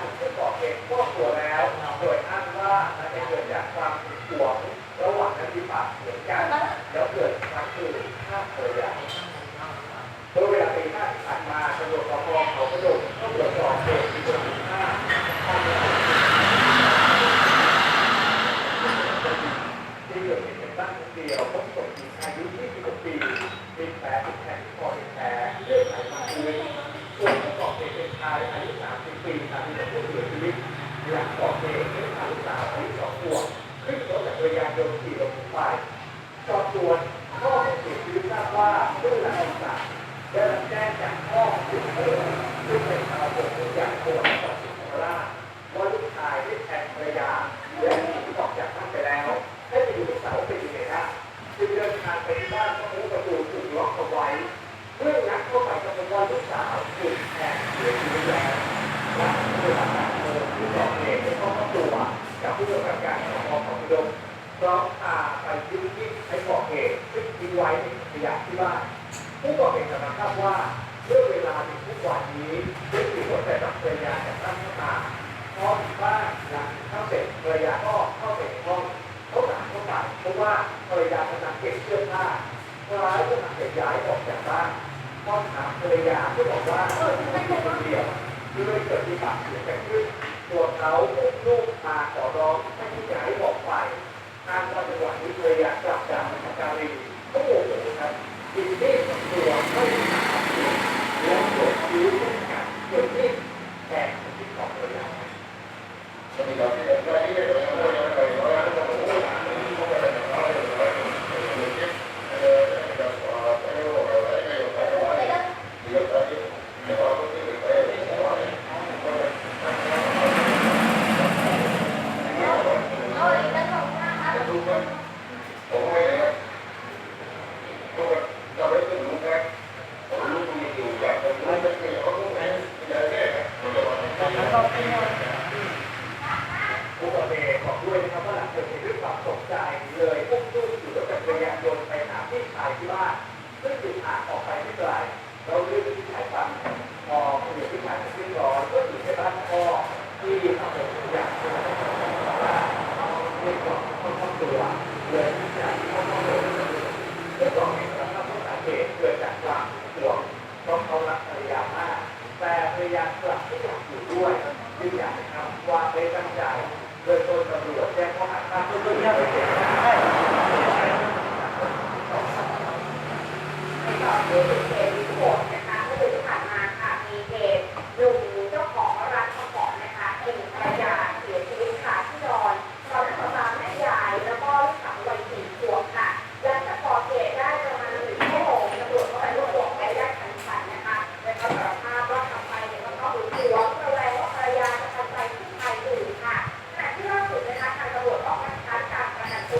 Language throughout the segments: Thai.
ถึงผู้ก่อเหตุมอบตัวแล้วโดยอ้างว่ามันจะเกิดจากความผิดหวงระหว่างนั้นมีปากเสียงกันแล้วเกิดครั้งคืนฆ่าภรรยาโดยเวลาตีห้าที่ผ่านมาตำรวจปภเขากระโดดเข้าตรวจสอบเหตุที่เกิดขึ้นที่เกิดเหตุเป็นบ้านคนเดียวพบศพหญิงอายุ26 ปีมีแผลถูกแทงที่คอเป็นแผลเลือดไหลมาพื้นส่วนผู้ก่อเหตุเป็นชายอายุ30 ปีสามีของผู้เสียชีวิตหลังก่อเหตุได้พาลูกสาวอายุ2 ขวบขึ้นรถจักรยานยนต์ขี่หลบหนีไปสอบสวนพ่อผู้เสียชีวิตทราบว่าเมื่อหลังจากได้รับแจ้งจากพ่อซึ่งเป็นชาวจังหวัดจังหวัดศรีธรรมราชว่าลูกชายได้แทงภรรยาและหนีออกจากบ้านไปแล้วได้ไปดูลูกสาวเป็นยังไงนะจึงเดินทางไปที่บ้านก็พบประตูถูกล็อกเอาไว้เมื่องัดเข้าไปก็พบว่าลูกสาวถูกแทงเสียชีวิตแล้วหลังเวลาการเมืองที่ก่อเหตุได้เข้ามอบตัวกับผู้กำกับการสพเขาพนมพร้อมพาไปที่ให้ก่อเหตุซึ่งทิ้งไว้ในขยะที่บ้านผู้ก่อเหตุสารภาพว่าเมื่อเวลาในทุกวันนี้ได้ขี่รถไปรับภรรยาจากบ้านเข้ามาพอถึงบ้านหลังเข้าเสร็จภรรยาก็เข้าไปในห้องเขาถามเข้าไปเพราะว่าภรรยากำลังเก็บเสื้อผ้าคล้ายกำลังจะย้ายออกจากบ้านพอถามภรรยาก็บอกว่าไม่อยู่คนเดียวเลยเกิดมีปากเสียงกันขึ้นตัวเขาอุ้มลูกมาขอร้องให้ผู้ย้ายออกไปทางว่าจังหวะนี้ภรรยากลับจากมาจากการีก็โมโหครับหยิบมีดของตัวไม่ขาดแล้วโดดคิ้วร่วมกันโดยที่แทงที่ของภรรยาผู้ก่อเหตุบอกด้วยนะครับว่าหลังเกิดเหตุด้วยความตกใจเลยอุ้มลูกอยู่รถจักรยานยนต์ไปหาพี่ชายที่บ้านซึ่งอยู่ห่างออกไปไม่ไกลเราเรียกพี่ชายฟังพอคุยกับพี่ชายขึ้นร้อนก็อยู่ที่บ้านพ่อที่ทำเป็นทุกอย่างที่เราทำเรียกว่าค่อนข้างตัวเลยพี่ชายที่ค่อนข้างเลยผู้ก่อเหตุสารภาพว่าสาเหตุเกิดจากความห่วงเพราะเขารักภรรยามากแต่ภรรยากลับไม่อยากอยู่ด้วยจึงอยากทำความไม่ตั้งใจโดยต้นตำรวจแจ้งข้อหาฆ่าผู้อื่นโดยเจตนาโดยเหตุมีผลนะคะเมื่อเดือนที่ผ่านมาค่ะมีเหตุหนุ่มเจ้าของร้านข้าวของนะคะเป็นภรรยาเสียชีวิตค่ะที่นอนพร้อมกับแม่ยายแล้วก็ลูกสาววัย4 ขวบค่ะหลังจากก่อเหตุได้ประมาณ1 ชั่วโมงตำรวจก็ไปรวบรวมไว้ได้ทันนะคะและก็สารภาพว่าทำไปเนี่ยมันก็หึงหวงระแวงว่าภรรยาจะทำใจผู้ชายอื่นค่ะขณะที่ล่าสุดนะคะทางตำรวจออกมาคัดการประกันต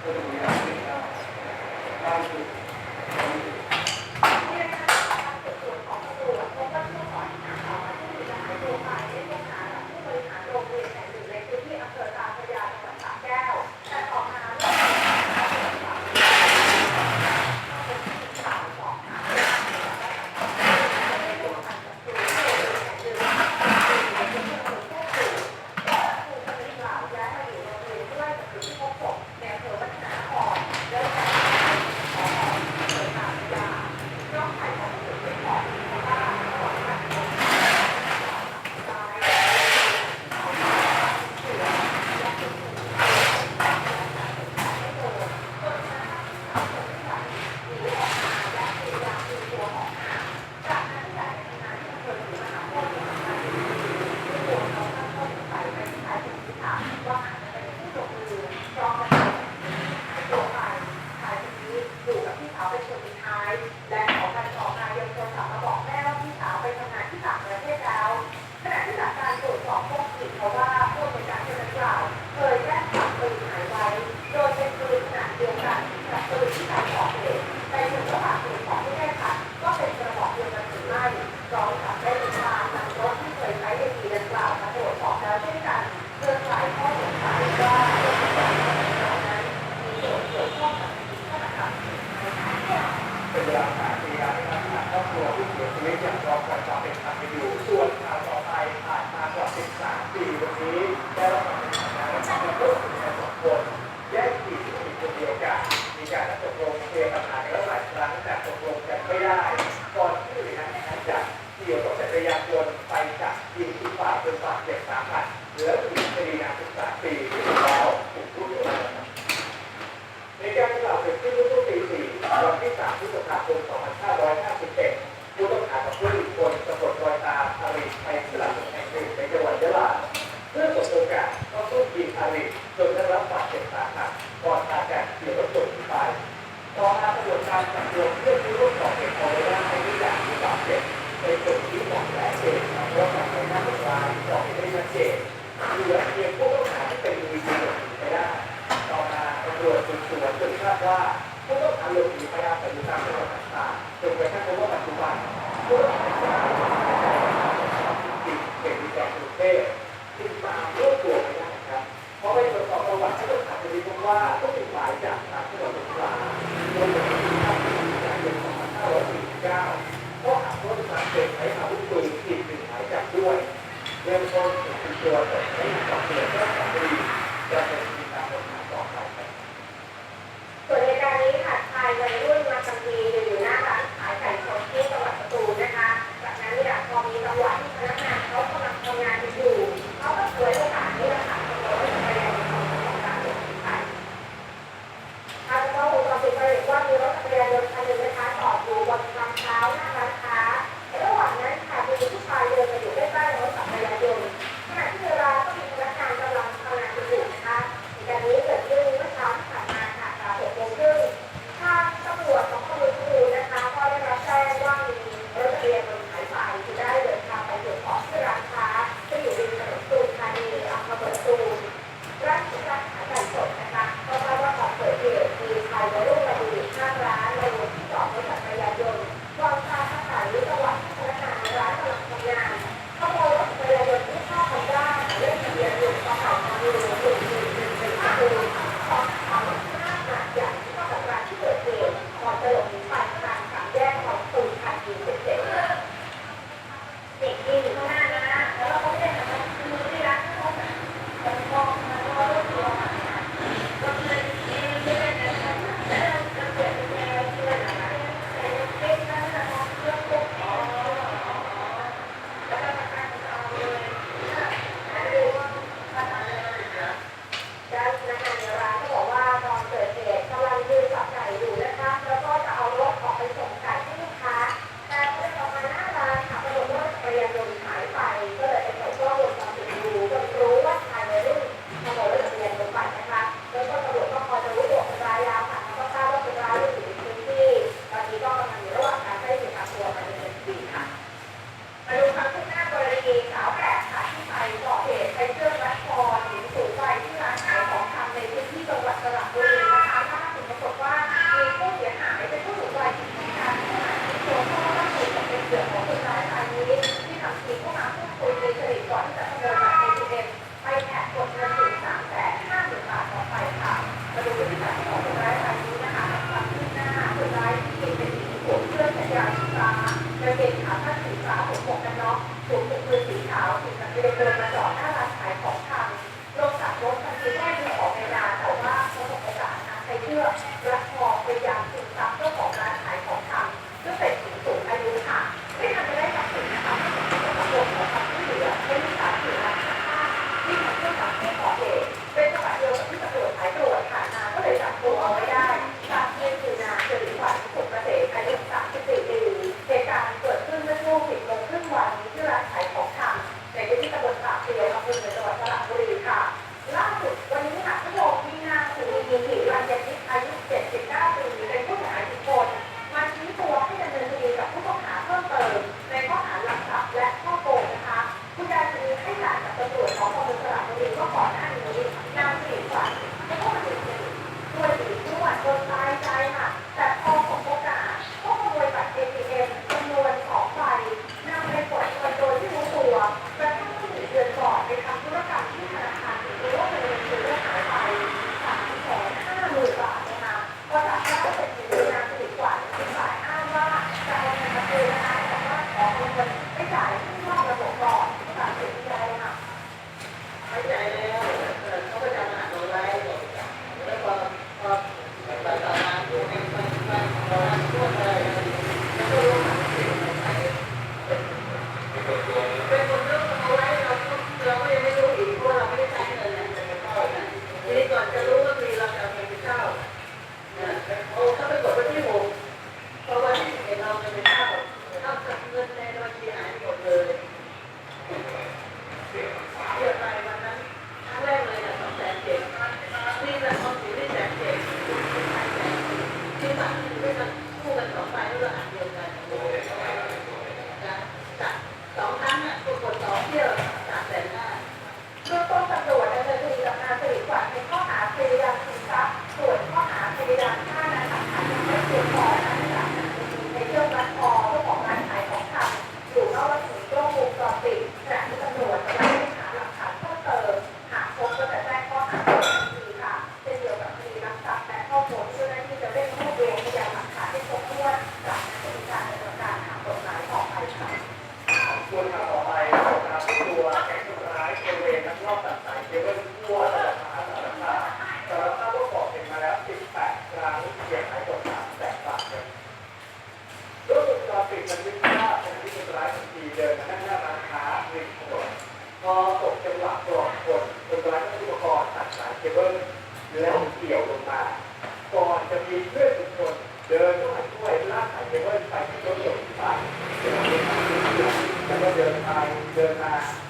ก็จะมีการเปลี่ยนได้ล่าสุด นี่นะคะการสืบสวนของตำรวจพบว่าช่วงก่อนหน้าข่าวว่าที่มีการหายตัวไปได้พบหากับผู้บริหารโรงเรียนแห่งหนึ่งในพื้นที่อำเภอตาพระยาจังหวัดสระแก้วแต่ต่อมาเมื่อข่าวสอบถามได้ร่วมกันกับครูโรงเรียนแห่งหนึ่งในพื้นที่อำเภอโคกสูงว่าครูคนนี้กล่าวย้ายมาอยู่โรงเรียนใกล้กับจุดที่พบศพในอำเภอวัฒนานครและได้ขออำเภอตาพระยา น้องชายของผู้สื่อข่าวบอกว่าก่อนหน้านี้ตายเอามาเสือและเป็นคนที่ไม่เจอจนกระทั่งข่าวคนที่หลังหนีออกมาและพยายามดึงตัวออกมาจากนั้นจากในงานที่อำเภอศรีมหาโพธิ์จังหวัดปราจีนบุรีที่ตัวเขาตั้งข้อสงสัยในผู้ชายคนนี้ค่ะว่าอาจจะเป็นผู้ลงมือพร้อมกับหายตัวไปชายคนนี้อยู่กับพี่สาวเป็นคนสุดท้ายและขอการต่อมายังโทรศัพท์มาบอกแม่ว่าพี่สาวไปทำงานที่ต่างประเทศแล้วขณะที่จากการตรวจสอบพบผิดเพราะว่าผู้บริการคนดังกล่าวเคยแจ้งความปืนหายไว้โดยเป็นปืนขนาดเดียวกันกับปืนที่ใช้ก่อเหตุในส่วนระหว่างตรวจสอบที่ได้ค่ะก็เป็นกระบอกเดียวกันหรือไม่พร้อมกับได้ติดตามนำรถที่เคยใช้ในปีดังกล่าวมาตรวจสอบแล้วเช่นกันเพื่อคลายข้อสงสัยว่ารถที่ใช้ในปีดังกล่าวนั้นมีส่วนเกี่ยวข้องกับคดีฆาตกรรมในครั้งนี้ เป็นเวลาหาพยานในทางครอบครัวผู้เสียชีวิตอย่างรอคอยความเป็นธรรมกันอยู่ส่วนข่าวต่อไปผ่านมากว่า13 ปีวันนี้ได้รับความเป็นธรรมแล้วนะครับและผู้สูญเสีย2 คนแยกขี่ที่เป็นคนเดียวกันมีการตกลงเคลียร์ปัญหากันแล้วหลายครั้งแต่ตกลงกันไม่ได้ก่อนที่บริหารจะเกี่ยวกับจักรยานยนต์ไปจับยิงที่ฝ่ายจนบาดเจ็บสาหัสเหลืออีกคดีนาน13 ปีที่แล้วถูกรวบตัวในการกล่าวเกิดขึ้นเมื่อช่วงตี 4 วันที่ 3 พฤษภาคม 2551 ผู้ต้องหากับเพื่อนอีกคนสะกดรอยตามอาริไปสลับแห่งหนึ่งในจังหวัดยะลาเพื่อสบโอกาสก็สู้ยิงอาริจนได้รับบาดเจ็บสาหัสก่อนพากันขี่รถยนต์หนีไปต่อมาตำรวจการจับตัวเพื่อนที่ร่วมก่อเหตุเอาไว้ได้ที่ด่านที่บาดเจ็บในจุดที่บอกแผลเหตุเพราะการใช้หน้าคนร้ายบอกไม่ได้ชัดเจนเหลือเพียงผู้ต้องหาที่เป็นมือยิงหลบหนีไปได้ต่อมาตำรวจสืบสวนจนทราบว่าผู้ต้องหาหลบหนีไปอาศัยอยู่ตามจังหวัดต่างๆจนกระทั่งพบว่าปัจจุบันผู้ต้องหาจริงเป็นดีแดนกรุงเทพจึงตามรวบตัวไม่ได้ครับเพราะไปตรวจสอบประวัติผู้ต้องหาคนนี้พบว่าต้องเป็นหมายจากศาลจังหวัดสงขลาโดยวันที่5 พฤศจิกายน 2549ข้อหาร่วมกันเป็นใช้อาวุธปืนอีก1 หมายจับด้วยเบื้องต้นถูกตัวส่งให้สอบสวนเจ้าของคดีจะเป็นคดีตามกฎหมายต่อไปครับ ส่วนในการนี้ค่ะชายวัยรุ่นมาทำทีอยู่หน้าร้านขายไก่สดที่จังหวัดสตูลนะคะจากนั้นเนี่ยพอมีจังหวะที่พนักงานเขากำลังทำงานอยู่เขาก็ฉวยโอกาสนี้แหละค่ะขโมยรถจักรยานยนต์ของการหลบหนีไปทางกล้องวงจรปิดเผยว่ามีรถจักรยานยนต์คันหนึ่งนะคะจอดอยู่บนทางเท้าหน้าร้านค้าระหว่างนั้นค่ะมีผู้ชายเดินมาอยู่ใกล้ๆรถจักรยานยนต์ขณะที่ร้านก็มีพนักงานกำลังทำงานอยู่นะคะเหตุการณ์นี้เกิดขึ้นเมื่อเช้าที่ผ่านมาค่ะ6 โมงครึ่งทางตำรวจสพเมืองสตูลนะคะก็ได้รับแจ้งว่ามีรถจักรยานยนต์หายไปจึงได้เดินทางไปตรวจสอบที่ร้านค้าที่อยู่ริมถนนสตูลธานีอำเภอเมืองสตูลร้านขายไก่สดนะคะก็ทราบว่าก่อนเกิดเหตุมีชายวัยรุ่นมาดูข้างร้านในวง รัดคอพยายามชิงทรัพย์เจ้าของร้านขายของชำซึ่งเป็นหญิงสูงอายุค่ะไม่ทันจะได้ทรัพย์สินนะคะตำรวจขอความช่วยเหลือให้ลูกสาวถือรับสภาพที่มาช่วยจับผู้ก่อเหตุเป็นจังหวะเดียวกับที่ตำรวจสายตรวจผ่านมาก็เลยจับตัวเอาไว้ได้ทราบชื่อคือนางสิริขวัญสุขเกษมอายุ34 ปีเหตุการณ์เกิดขึ้นเมื่อช่วง 10 โมงครึ่งวันนี้ที่ร้านขายของชำในพื้นที่ตำบลปากเปลี่ยวอำเภอเมืองจังหวัดสระบุรีค่ะล่าสุดวันนี้ค่ะผู้ชมมีนางสุรีหิรัญญนิตอายุ 79 ปีเป็นผู้ต้องหาอีกคนมาชี้ตัวให้ดำเนินคดีกับผู้ต้องหาเพิ่มเติมในข้อหาลักทรัพย์และช่อโกงนะคะคุณยายสุรีให้การกับตำรวจของอำเภอสระบุรีว่าก่อนหน้านี้นางสิริขวัญได้เข้ามาดื่มดื่มด้วยสีนวดจนตายใจค่ะแต่พอสมโอกาสก็ขโมยบัตร ATM จำนวน2 ใบนำไปกดเงินโดยที่รู้ตัวกระทั่งเมื่อ1 เดือนก่อนไปทำธุรกรรมที่ธนาคารหรือว่าเป็นเงินซื้อหายไป350,000 บาทนะคะพอจับได้เสร็จทีนางสิริขวัญเป็นฝ่ายอ้างว่าจะเอาเงินมาคืนนะคะแต่ว่าขอเงินไม่จ่ายที่นอกระบบก่อนตัดสินใจค่ะไม่จ่ายแล้วเขาก็จะมาหาเราไว้แล้วพอต่อมาดูในมันเราช่วยเลยแล้วก็รู้ว่าเป็นคนเลือกเอาไว้เราก็ยังไม่รู้อีกเพราะเราไม่ได้ใช้เงินนะทีนี้ก่อนจะรู้ว่ามีเราจะเอาเงินไปเช่าเขาไปกดวันที่6พอวันที่11เราจะไปเช่าเงินในบัญชีหายหมดเลยเดือนไปวันนั้นครั้งแรกเลย200,000นี่แบบความสูงที่100,000ที่บัตรด้วยกันคู่กัน2 ใบแล้วอ่านเดียวกันจัด2 ครั้งอ่ะกด2 เที่ยว350,000เบื้องต้นตำรวจดำเนินคดีกับนางสิริขวัญในข้อหาพยายามชิงทรัพย์ส่วนข้อหาพยายามฆ่านายสังหารยังไม่เพียงพอนะคะในเรื่องรัดคอเจ้าของร้านขายของชำอยู่นอกรัศมีกล้องวงจรปิดขณะที่ตำรวจกำลังเร่งหาหลักฐานเพิ่มเติมหากพบก็จะแจ้งข้อหาทันทีค่ะเช่นเดียวกับคดีลักทรัพย์และช่อโกงที่เจ้าหน้าที่จะเร่งรวบรวมพยานหลักฐานให้ครบถ้วนจากนั้นจะมีการดำเนินการทางกฎหมายต่อไปค่ะส่วนข่าวต่อไปเราตามตัวแก๊งคนร้ายบริเวณนักลอบตัดสายเคเบิลทั่วจังหวัดมหาสารคามสารภาพว่าก่อเหตุมาแล้ว18 ครั้งเสียหายกว่า300,000 บาทครับรถวงจรปิดบันทึกภาพขณะที่คนร้ายทันทีเดินมานั่งหน้าร้านค้าริมถนนพอตกจังหวะปลอดคนคนร้ายก็ใช้อุปกรณ์ตัดสายเคเบิลแล้วเกี่ยวลงมาก่อนจะมีเพื่อนทุกคนเดินเข้ามาช่วยลากสายเคเบิลไปที่รถยนต์ที่บ้านแล้วก็เดินมา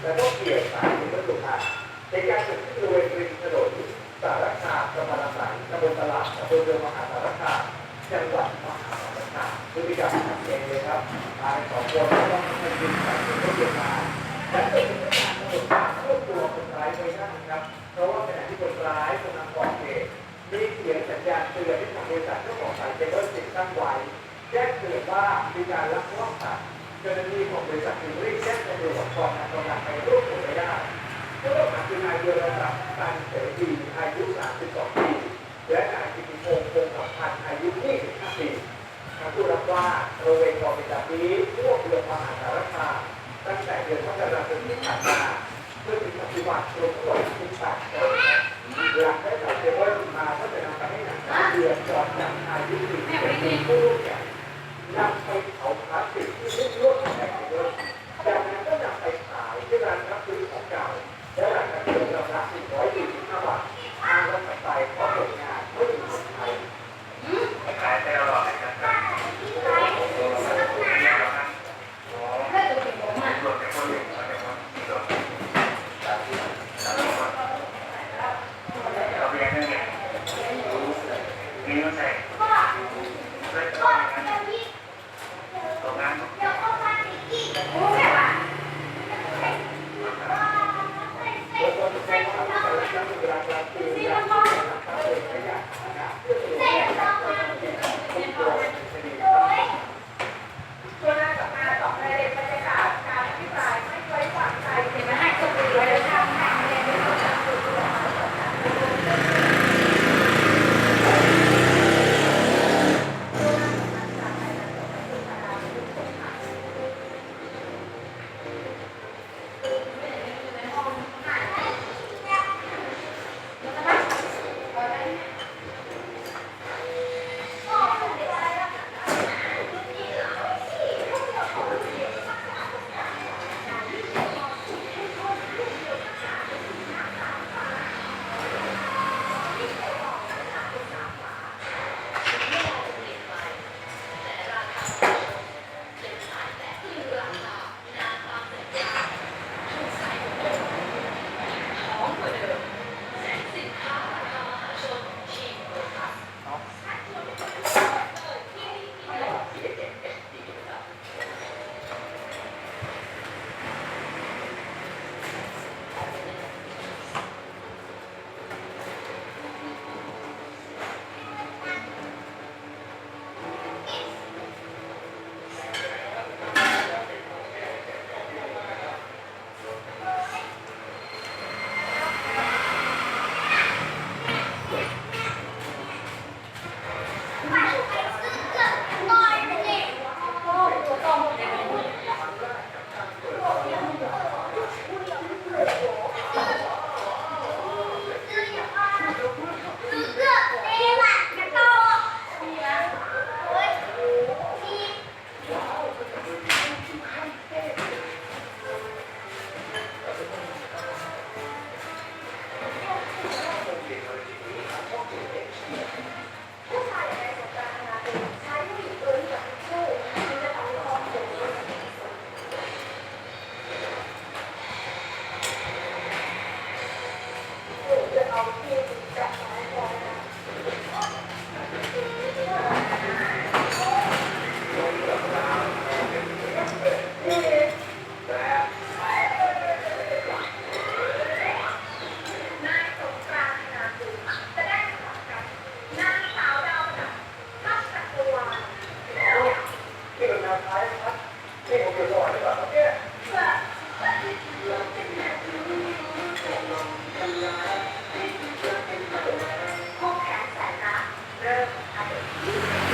แล้วก็เกี่ยวสายเคเบิลลงมาในการเกิดขึ้นบริเวณริมถนนสารคามกำมะละสันตำบลตลาดอำเภอเมืองมหาสารคามจังหวัดมหาสารคามพฤติกรรมชัดเจนเลยครับชาย2 คนก็ต้องให้ดึงสายเคเบิลลงมาและเป็นการกำหนดการควบตัวคนร้ายไว้ได้ครับเพราะว่าขณะที่คนร้ายกำลังก่อเหตุมีเสียงสัญญาณเตือนที่ทางบริษัทเจ้าของสายเคเบิลติดตั้งไว้แจ้งเตือนว่ามีการลักลอบตัดเจ้าหน้าที่ของบริษัทจึงรีบแจ้งตำรวจก่อนนำกำลังไปรวบตัวไว้ได้ผู้ต้องหาคือนายเยอรศักดิ์ตันเสรีอายุ 32 ปีและนายกิติพงษ์คงสัมพันธ์อายุ 25 ปีทั้งคู่รับว่าบริเวณก่อเหตุนี้ทั่วเมืองมหาสารคามตั้งแต่เดือนมกราคมที่ผ่านมาเพื่อถึงปัจจุบันรวมทั้งหมด18 คนหลังได้ตัดเคเบิลมาก็จะนำไปให้หนังเดือนจอดจากอายุ40 ปีผู้ร่วมแข่งนำไปเผาพลาสติกที่รุ่นร่วมแข่งด้วยจากนั้นก็นำไปขายที่ร้านรับซื้อของเก่าและราคากิโลกรัมละ145 บาทอ้างว่าไปเพราะผลงานไม่ถึงคนไทยขายไปตลอดเลยครับ เลย